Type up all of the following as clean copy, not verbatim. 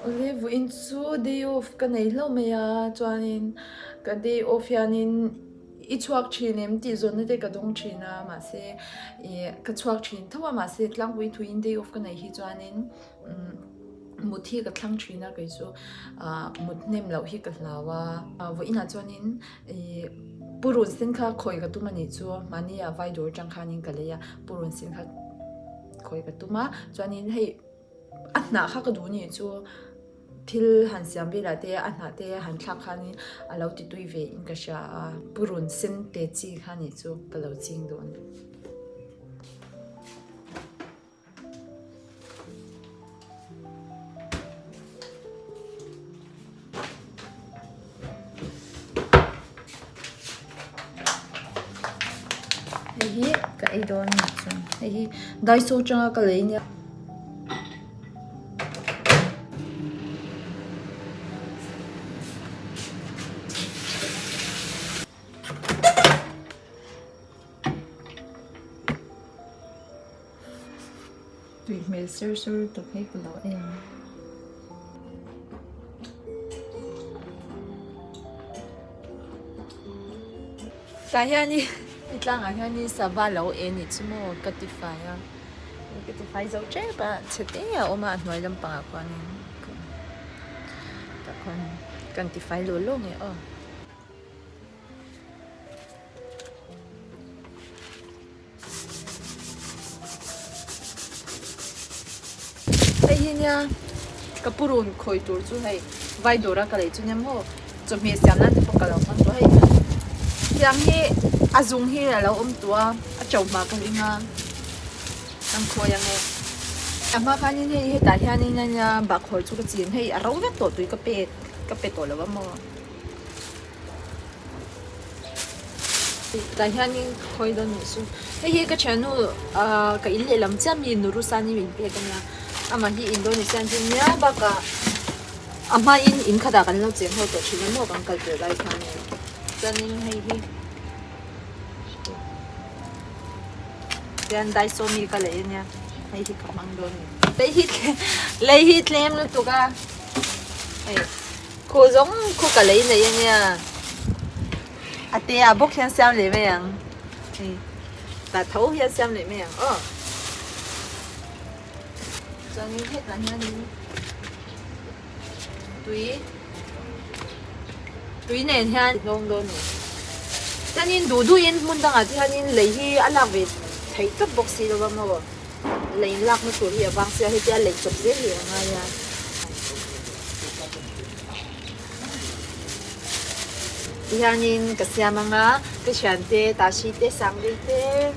Olive in chu day off ka nei lo me ya chuanin ka day off yanin I chuak thin em ti zon na te ka dong thina ma se ka chuak thin thawa ma se tlang pui thu in day off ka nei hi chuanin muthi ka thlang thina kai chu mut nem lo hi ka hlawa vo ina chuanin purun sin kha khoi ka tumani chu mani ya vai dor tang khanin ka le ya purun sin kha khoi ka tuma chuanin hei anna kha ka du ni chu thil han siam bela te anna te han thak khani alo ti tui ve in ka sha purun sin te chi khani chu kalo ching don hi ka ai don ni chu hi dai so changa ka le ni tui me ser ser to kai ka lo em ta hiani itlang a hiani sava lo en ni chumo katify a katify zo che ba chete ya oma noi lam pa kwan ta kwan katify lo lo nge o ai hinia kapurun khoi tur chu hai vai dora ka le chu nyam ho chu me siam na te pokal on to hai siam hi azung hi la lo tua a chau ma ka linga ang khoi yang e ama khanin he ta hianin nya ba khoi chu ka chin hei a ro ve to tui ka pe to lo wa mo ta hianin khoi don ni su hei ka chanu ka in le lam cham mi nuru sani min pe ka nya ama hi Indonesian tin nya ba ka ama in khada kan lo chen ho to chin mo kan kal pe lai khan ni chanin hei hi dan dai so mi ka le nya hei hi ka mang don ni lei hi tlem lu tu ka ei ko zong ko ka le ne nya ate a bok hian sam le me yang ei ta thau hian sam le me yang chanin hết là nha đi túi này ha đông đông này chanin đủ đủ yên muốn đăng à thì hanin lấy hi alak về thấy cấp boxi đâu mà lấy lạc nó tuổi hi vang xe hi tia lấy chụp dễ hi ngay ya thì hanin cái xe mà ngã cái chuyện te ta si te sang đi te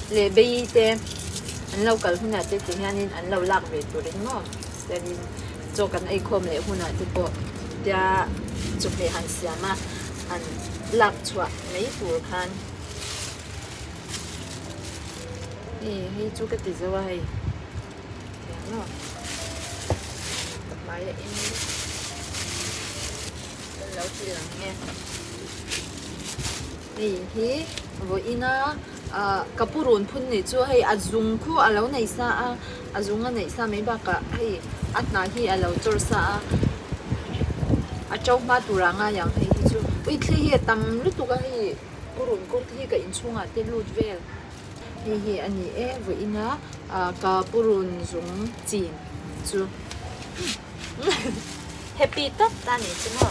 le bay te anh lâu cần hôm nay thì hanin anh lâu lạc về tuổi đấy mà chanin cho cần ai khom le hôm nay thì bộ dia chụp về hàng xe mà anh lạc chua mấy tuổi khan hay chú cái gì vậy hay thế nó máy lại in lâu chưa lắm nghe hi với ina kapurun phun này chú hay azung khu alo này sa azunga này sa mấy bác cả hay atna hi alo chor sa achau ma turanga yang hay chú ui khi hi tam lúc tu cái hi purun ko hi ka inchunga te lut vel hi ani e với ina ka purun zung chin chu happy tất ta ni chứ mà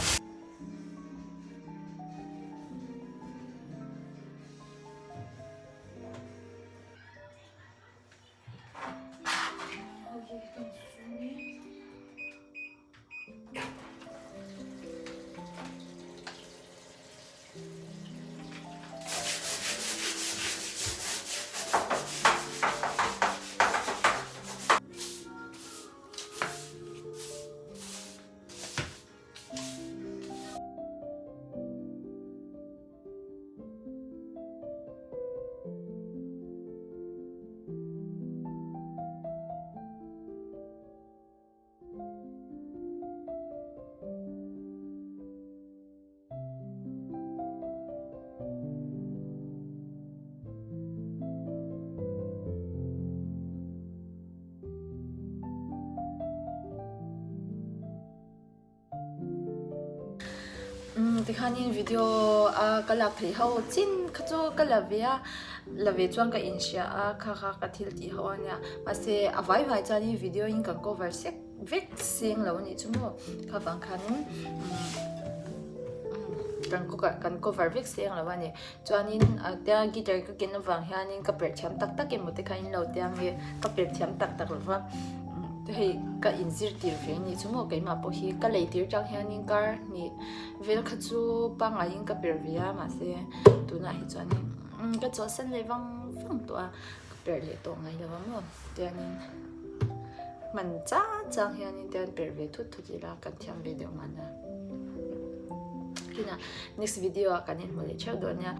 thì khá nhìn video cái lạc thấy hậu chín cái chỗ cái là về chuang cái Insia khá cái thiệt thì hậu nha mà sẽ vài vài cho đi video in cần cover sẽ viết xem là như chúng nó khá vàng khá cần cover viết xem là vậy cho nên tiếng guitar cái kiến nó vàng ha nên cái bẹt chém tắc tắc cái một cái lâu tiếng nghe cái bẹt chém tắc tắc là vậy thì cái in zir tir về ni chúng nó cái mà bỏ hi cái lấy tir trong hàng những cái ni về nó khát chú bằng ai những cái bẹt về mà sẽ tụi này cho nên cái chỗ sân lấy văng văng tụi bẹt lấy tụi ngày là vậy cho nên mình chắc trong hàng những cái bẹt về thút thút gì là cần thêm video mà nè khi nào next video cái này mới chơi được nha